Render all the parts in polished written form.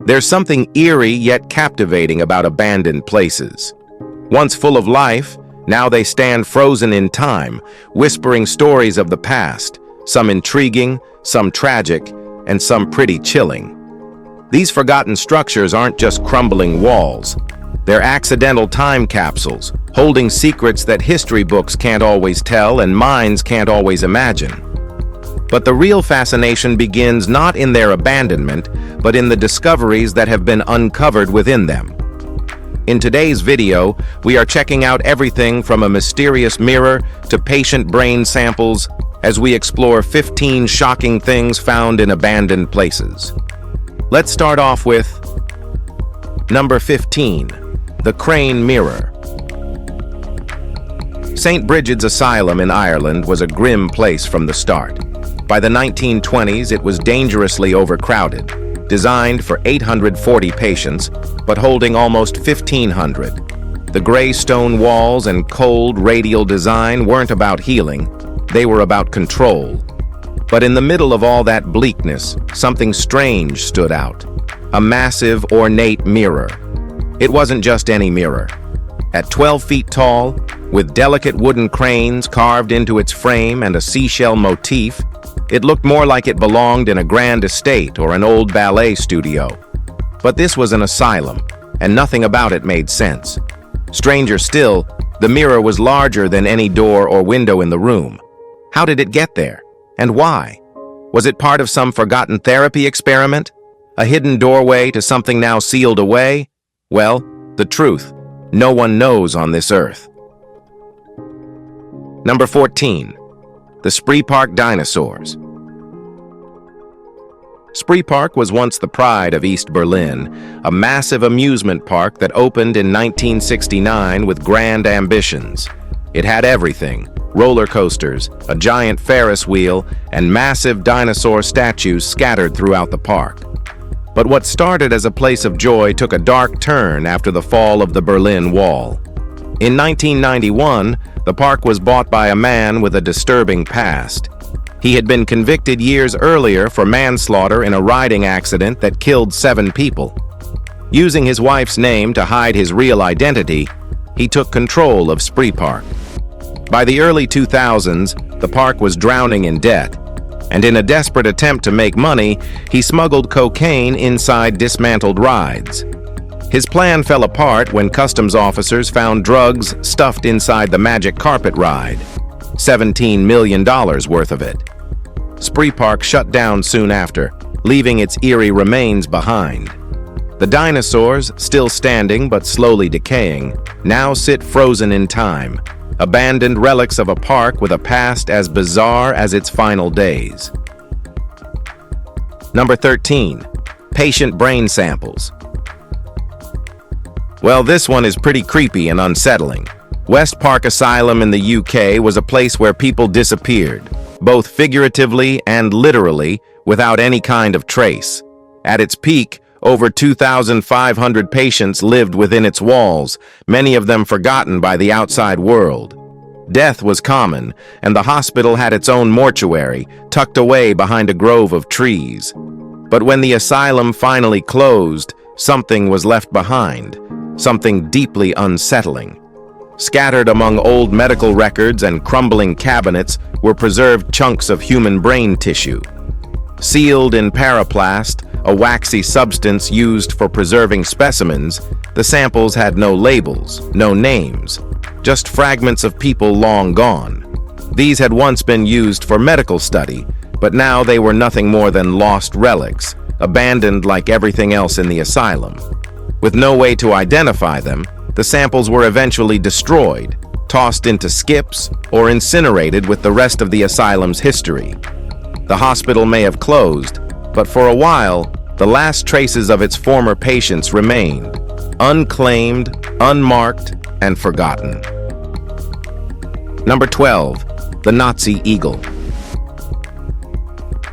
There's something eerie yet captivating about abandoned places. Once full of life, now they stand frozen in time, whispering stories of the past, some intriguing, some tragic, and some pretty chilling. These forgotten structures aren't just crumbling walls. They're accidental time capsules, holding secrets that history books can't always tell and minds can't always imagine. But the real fascination begins not in their abandonment, but in the discoveries that have been uncovered within them. In today's video, we are checking out everything from a mysterious mirror to patient brain samples as we explore 15 shocking things found in abandoned places. Let's start off with number 15, the Crane Mirror. St. Brigid's Asylum in Ireland was a grim place from the start. By the 1920s, it was dangerously overcrowded, designed for 840 patients, but holding almost 1,500. The gray stone walls and cold radial design weren't about healing, they were about control. But in the middle of all that bleakness, something strange stood out. A massive, ornate mirror. It wasn't just any mirror. At 12 feet tall, with delicate wooden cranes carved into its frame and a seashell motif, it looked more like it belonged in a grand estate or an old ballet studio. But this was an asylum, and nothing about it made sense. Stranger still, the mirror was larger than any door or window in the room. How did it get there? And why? Was it part of some forgotten therapy experiment? A hidden doorway to something now sealed away? Well, the truth, no one knows on this earth. Number 14, the Spree Park Dinosaurs. Spree Park was once the pride of East Berlin, a massive amusement park that opened in 1969 with grand ambitions. It had everything: roller coasters, a giant Ferris wheel, and massive dinosaur statues scattered throughout the park. But what started as a place of joy took a dark turn after the fall of the Berlin Wall. In 1991, the park was bought by a man with a disturbing past. He had been convicted years earlier for manslaughter in a riding accident that killed 7 people. Using his wife's name to hide his real identity, he took control of Spree Park. By the early 2000s, the park was drowning in debt, and in a desperate attempt to make money, he smuggled cocaine inside dismantled rides. His plan fell apart when customs officers found drugs stuffed inside the magic carpet ride, $17 million worth of it. Spree Park shut down soon after, leaving its eerie remains behind. The dinosaurs, still standing but slowly decaying, now sit frozen in time, abandoned relics of a park with a past as bizarre as its final days. Number 13, patient brain samples. Well, this one is pretty creepy and unsettling. West Park Asylum in the UK was a place where people disappeared, both figuratively and literally, without any kind of trace. At its peak, over 2,500 patients lived within its walls, many of them forgotten by the outside world. Death was common, and the hospital had its own mortuary, tucked away behind a grove of trees. But when the asylum finally closed, something was left behind, something deeply unsettling. Scattered among old medical records and crumbling cabinets were preserved chunks of human brain tissue. Sealed in paraplast, a waxy substance used for preserving specimens, the samples had no labels, no names, just fragments of people long gone. These had once been used for medical study, but now they were nothing more than lost relics, abandoned like everything else in the asylum. With no way to identify them, the samples were eventually destroyed, tossed into skips, or incinerated with the rest of the asylum's history. The hospital may have closed, but for a while, the last traces of its former patients remained, unclaimed, unmarked, and forgotten. Number 12, the Nazi Eagle.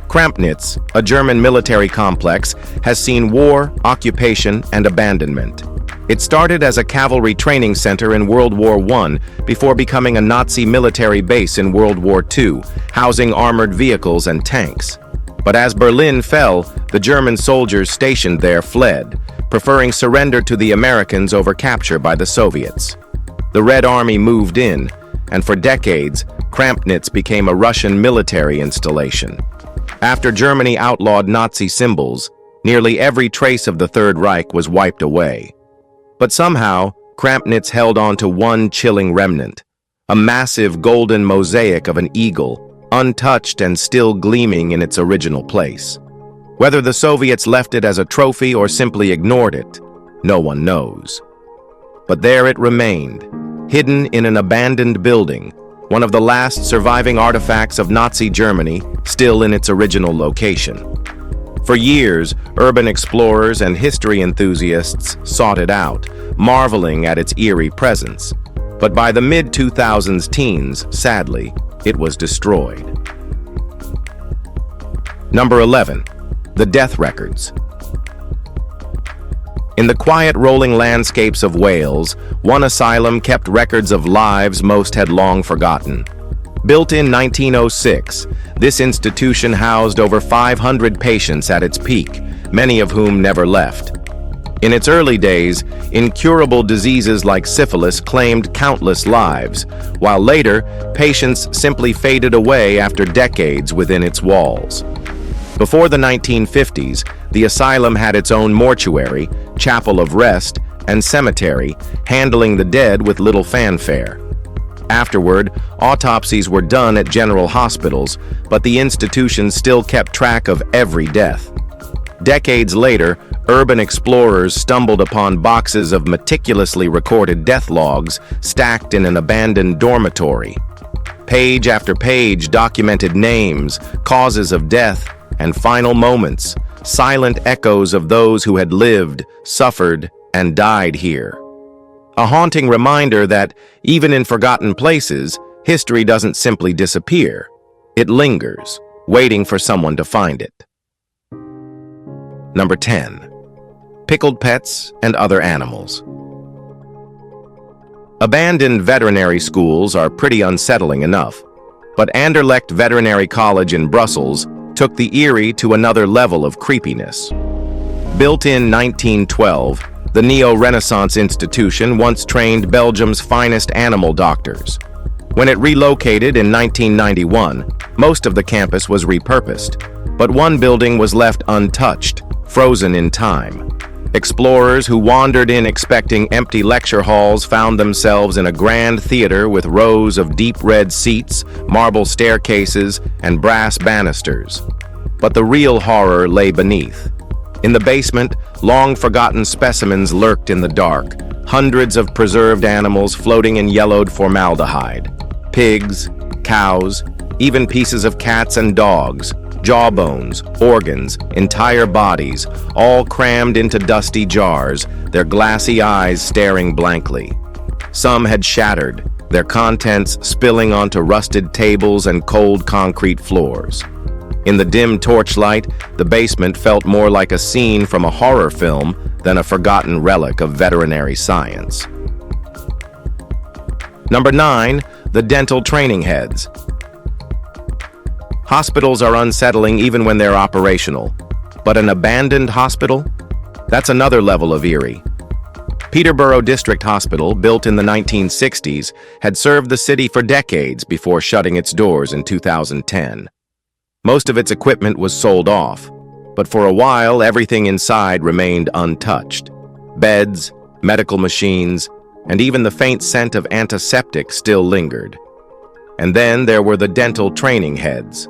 Krampnitz, a German military complex, has seen war, occupation, and abandonment. It started as a cavalry training center in World War I before becoming a Nazi military base in World War II, housing armored vehicles and tanks. But as Berlin fell, the German soldiers stationed there fled, preferring surrender to the Americans over capture by the Soviets. The Red Army moved in, and for decades, Krampnitz became a Russian military installation. After Germany outlawed Nazi symbols, nearly every trace of the Third Reich was wiped away. But somehow, Krampnitz held on to one chilling remnant, a massive golden mosaic of an eagle, untouched and still gleaming in its original place. Whether the Soviets left it as a trophy or simply ignored it, no one knows. But there it remained, hidden in an abandoned building, one of the last surviving artifacts of Nazi Germany, still in its original location. For years, urban explorers and history enthusiasts sought it out, marveling at its eerie presence. But by the mid-2000s teens, sadly, it was destroyed. Number 11. The Death Records. In the quiet rolling landscapes of Wales, one asylum kept records of lives most had long forgotten. Built in 1906, this institution housed over 500 patients at its peak, many of whom never left. In its early days, incurable diseases like syphilis claimed countless lives, while later, patients simply faded away after decades within its walls. Before the 1950s, the asylum had its own mortuary, chapel of rest, and cemetery, handling the dead with little fanfare. Afterward, autopsies were done at general hospitals, but the institution still kept track of every death. Decades later, urban explorers stumbled upon boxes of meticulously recorded death logs stacked in an abandoned dormitory. Page after page documented names, causes of death, and final moments, silent echoes of those who had lived, suffered, and died here. A haunting reminder that, even in forgotten places, history doesn't simply disappear. It lingers, waiting for someone to find it. Number 10. Pickled pets and other animals. Abandoned veterinary schools are pretty unsettling enough, but Anderlecht Veterinary College in Brussels took the Eerie to another level of creepiness. Built in 1912, the Neo-Renaissance institution once trained Belgium's finest animal doctors. When it relocated in 1991, most of the campus was repurposed, but one building was left untouched, frozen in time. Explorers who wandered in expecting empty lecture halls found themselves in a grand theater with rows of deep red seats, marble staircases, and brass banisters. But the real horror lay beneath. In the basement, long-forgotten specimens lurked in the dark, hundreds of preserved animals floating in yellowed formaldehyde. Pigs, cows, even pieces of cats and dogs, jawbones, organs, entire bodies, all crammed into dusty jars, their glassy eyes staring blankly. Some had shattered, their contents spilling onto rusted tables and cold concrete floors. In the dim torchlight, the basement felt more like a scene from a horror film than a forgotten relic of veterinary science. Number 9. The dental training heads. Hospitals are unsettling even when they're operational, but an abandoned hospital? That's another level of eerie. Peterborough District Hospital, built in the 1960s, had served the city for decades before shutting its doors in 2010. Most of its equipment was sold off, but for a while everything inside remained untouched. Beds, medical machines, and even the faint scent of antiseptic still lingered. And then there were the dental training heads.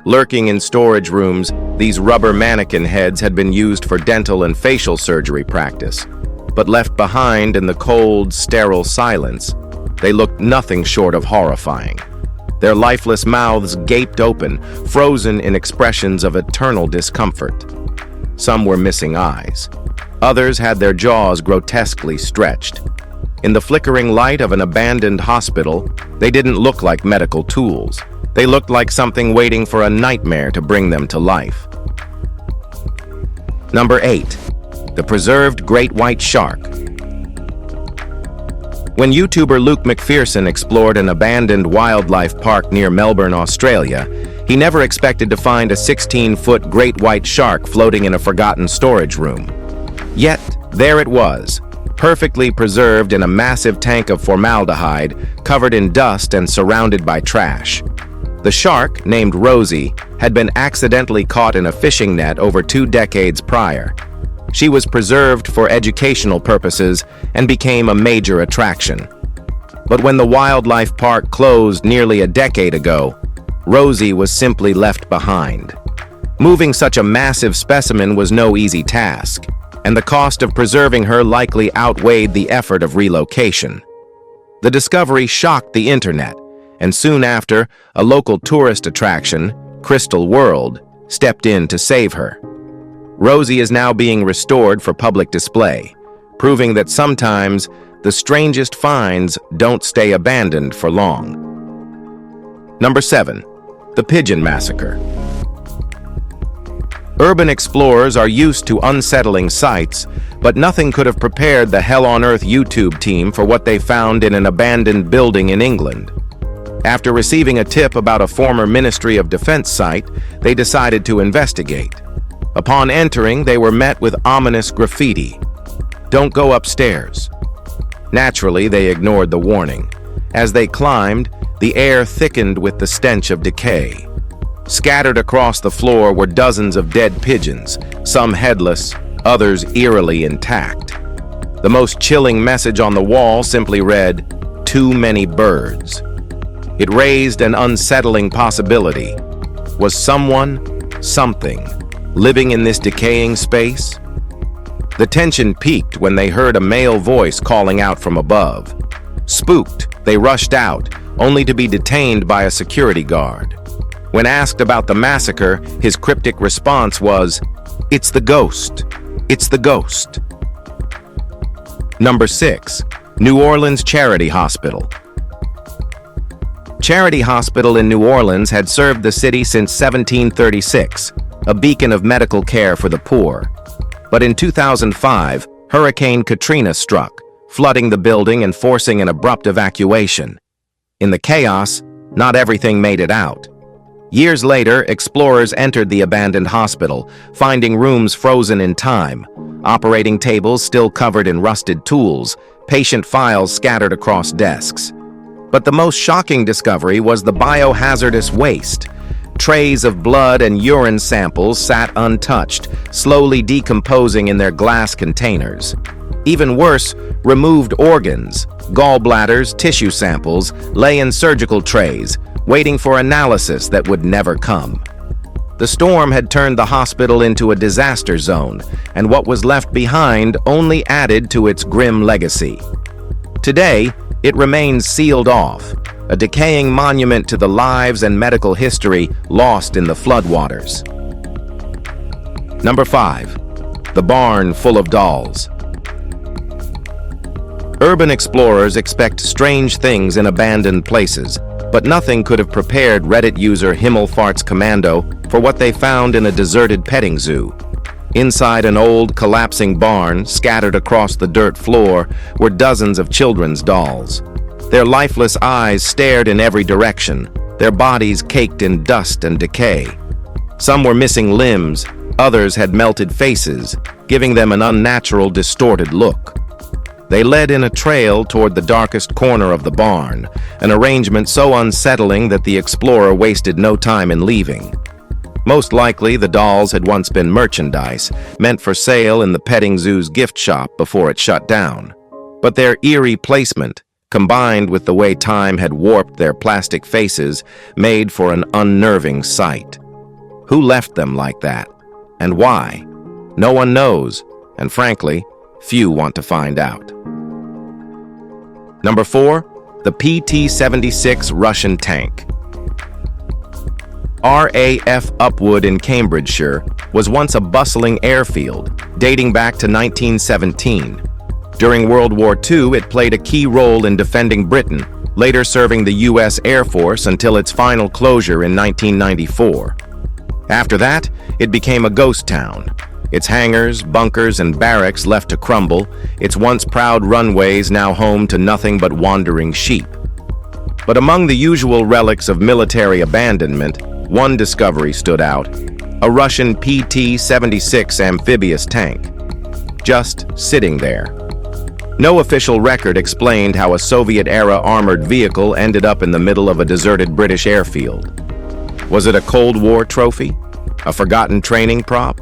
Lurking in storage rooms, these rubber mannequin heads had been used for dental and facial surgery practice. But left behind in the cold, sterile silence, they looked nothing short of horrifying. Their lifeless mouths gaped open, frozen in expressions of eternal discomfort. Some were missing eyes. Others had their jaws grotesquely stretched. In the flickering light of an abandoned hospital, they didn't look like medical tools. They looked like something waiting for a nightmare to bring them to life. Number 8. The preserved great white shark. When YouTuber Luke McPherson explored an abandoned wildlife park near Melbourne, Australia, He never expected to find a 16-foot great white shark floating in a forgotten storage room. Yet, there it was, perfectly preserved in a massive tank of formaldehyde, covered in dust and surrounded by trash. The shark, named Rosie, had been accidentally caught in a fishing net over 2 decades prior. She was preserved for educational purposes and became a major attraction. But when the wildlife park closed nearly a decade ago, Rosie was simply left behind. Moving such a massive specimen was no easy task, and the cost of preserving her likely outweighed the effort of relocation. The discovery shocked the internet, and soon after, a local tourist attraction, Crystal World, stepped in to save her. Rosie is now being restored for public display, proving that sometimes the strangest finds don't stay abandoned for long. Number 7. The Pigeon Massacre. Urban explorers are used to unsettling sights, but nothing could have prepared the Hell on Earth YouTube team for what they found in an abandoned building in England. After receiving a tip about a former Ministry of Defense site, they decided to investigate. Upon entering, they were met with ominous graffiti. "Don't go upstairs." Naturally, they ignored the warning. As they climbed, the air thickened with the stench of decay. Scattered across the floor were dozens of dead pigeons, some headless, others eerily intact. The most chilling message on the wall simply read, "Too many birds." It raised an unsettling possibility. Was someone, something, living in this decaying space? The tension peaked when they heard a male voice calling out from above. Spooked, they rushed out, only to be detained by a security guard. When asked about the massacre, his cryptic response was, "It's the ghost. It's the ghost." Number 6. New Orleans Charity Hospital. Charity Hospital in New Orleans had served the city since 1736, a beacon of medical care for the poor. But in 2005, Hurricane Katrina struck, flooding the building and forcing an abrupt evacuation. In the chaos, not everything made it out. Years later, explorers entered the abandoned hospital, finding rooms frozen in time, operating tables still covered in rusted tools, patient files scattered across desks. But the most shocking discovery was the biohazardous waste. Trays of blood and urine samples sat untouched, slowly decomposing in their glass containers. Even worse, removed organs, gallbladders, tissue samples lay in surgical trays, waiting for analysis that would never come. The storm had turned the hospital into a disaster zone, and what was left behind only added to its grim legacy. Today, it remains sealed off, a decaying monument to the lives and medical history lost in the floodwaters. Number 5. The Barn Full of Dolls. Urban explorers expect strange things in abandoned places, but nothing could have prepared Reddit user Himmelfarts Commando for what they found in a deserted petting zoo. Inside an old, collapsing barn, scattered across the dirt floor, were dozens of children's dolls. Their lifeless eyes stared in every direction, their bodies caked in dust and decay. Some were missing limbs, others had melted faces, giving them an unnatural, distorted look. They led in a trail toward the darkest corner of the barn, an arrangement so unsettling that the explorer wasted no time in leaving. Most likely, the dolls had once been merchandise, meant for sale in the petting zoo's gift shop before it shut down. But their eerie placement, combined with the way time had warped their plastic faces, made for an unnerving sight. Who left them like that? And why? No one knows, and frankly, few want to find out. Number 4. The PT-76 Russian tank. RAF Upwood in Cambridgeshire was once a bustling airfield, dating back to 1917. During World War II, it played a key role in defending Britain, later serving the U.S. Air Force until its final closure in 1994. After that, it became a ghost town. Its hangars, bunkers, and barracks left to crumble, its once proud runways now home to nothing but wandering sheep. But among the usual relics of military abandonment, one discovery stood out: a Russian PT-76 amphibious tank, just sitting there. No official record explained how a Soviet-era armored vehicle ended up in the middle of a deserted British airfield. Was it a Cold War trophy? A forgotten training prop?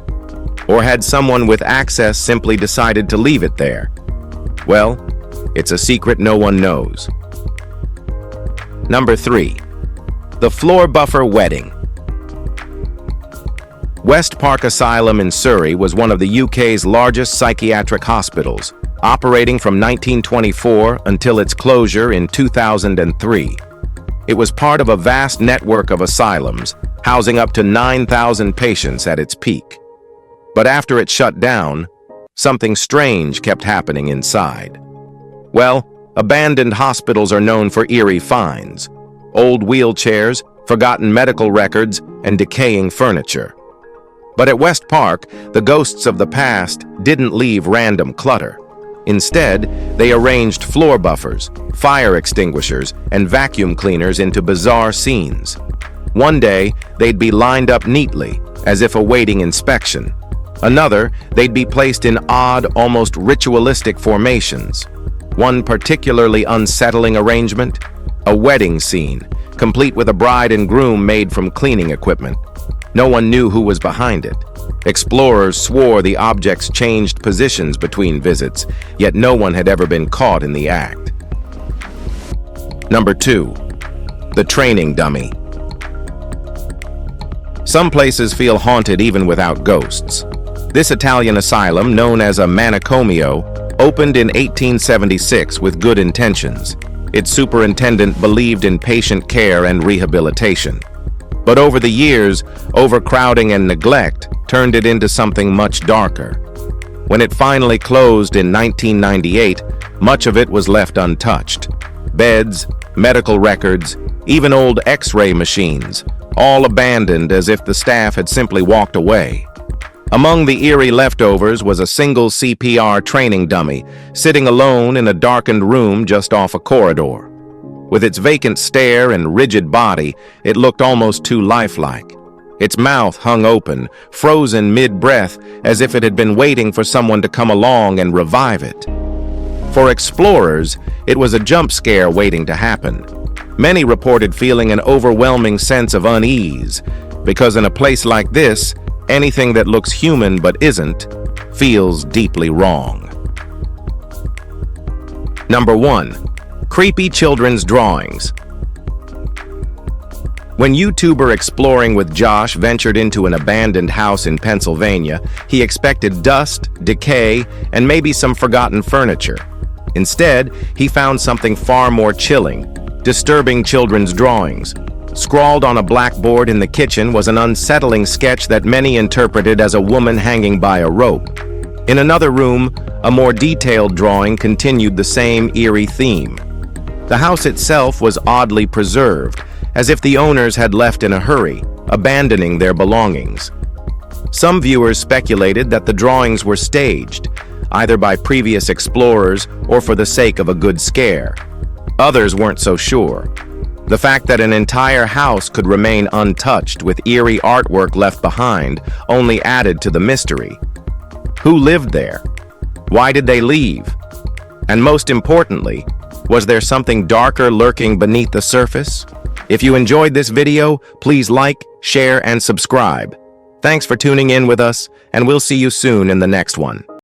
Or had someone with access simply decided to leave it there? Well, it's a secret no one knows. Number 3. The Floor Buffer Wedding. West Park Asylum in Surrey was one of the UK's largest psychiatric hospitals, operating from 1924 until its closure in 2003. It was part of a vast network of asylums, housing up to 9,000 patients at its peak. But after it shut down, something strange kept happening inside. Well, abandoned hospitals are known for eerie finds: old wheelchairs, forgotten medical records, and decaying furniture. But at West Park, the ghosts of the past didn't leave random clutter. Instead, they arranged floor buffers, fire extinguishers, and vacuum cleaners into bizarre scenes. One day, they'd be lined up neatly, as if awaiting inspection. Another, they'd be placed in odd, almost ritualistic formations. One particularly unsettling arrangement: a wedding scene, complete with a bride and groom made from cleaning equipment. No one knew who was behind it. Explorers swore the objects changed positions between visits, yet no one had ever been caught in the act. Number 2. The Training Dummy. Some places feel haunted even without ghosts. This Italian asylum, known as a manicomio, opened in 1876 with good intentions. Its superintendent believed in patient care and rehabilitation. But over the years, overcrowding and neglect turned it into something much darker. When it finally closed in 1998, much of it was left untouched. Beds, medical records, even old X-ray machines, all abandoned as if the staff had simply walked away. Among the eerie leftovers was a single CPR training dummy, sitting alone in a darkened room just off a corridor. With its vacant stare and rigid body, it looked almost too lifelike. Its mouth hung open, frozen mid-breath, as if it had been waiting for someone to come along and revive it. For explorers, it was a jump scare waiting to happen. Many reported feeling an overwhelming sense of unease, because in a place like this, anything that looks human but isn't feels deeply wrong. Number 1. Creepy children's drawings. When YouTuber Exploring with Josh ventured into an abandoned house in Pennsylvania, he expected dust, decay, and maybe some forgotten furniture. Instead, he found something far more chilling: disturbing children's drawings. Scrawled on a blackboard in the kitchen was an unsettling sketch that many interpreted as a woman hanging by a rope. In another room, a more detailed drawing continued the same eerie theme. The house itself was oddly preserved, as if the owners had left in a hurry, abandoning their belongings. Some viewers speculated that the drawings were staged, either by previous explorers or for the sake of a good scare. Others weren't so sure. The fact that an entire house could remain untouched with eerie artwork left behind only added to the mystery. Who lived there? Why did they leave? And most importantly, was there something darker lurking beneath the surface? If you enjoyed this video, please like, share, and subscribe. Thanks for tuning in with us, and we'll see you soon in the next one.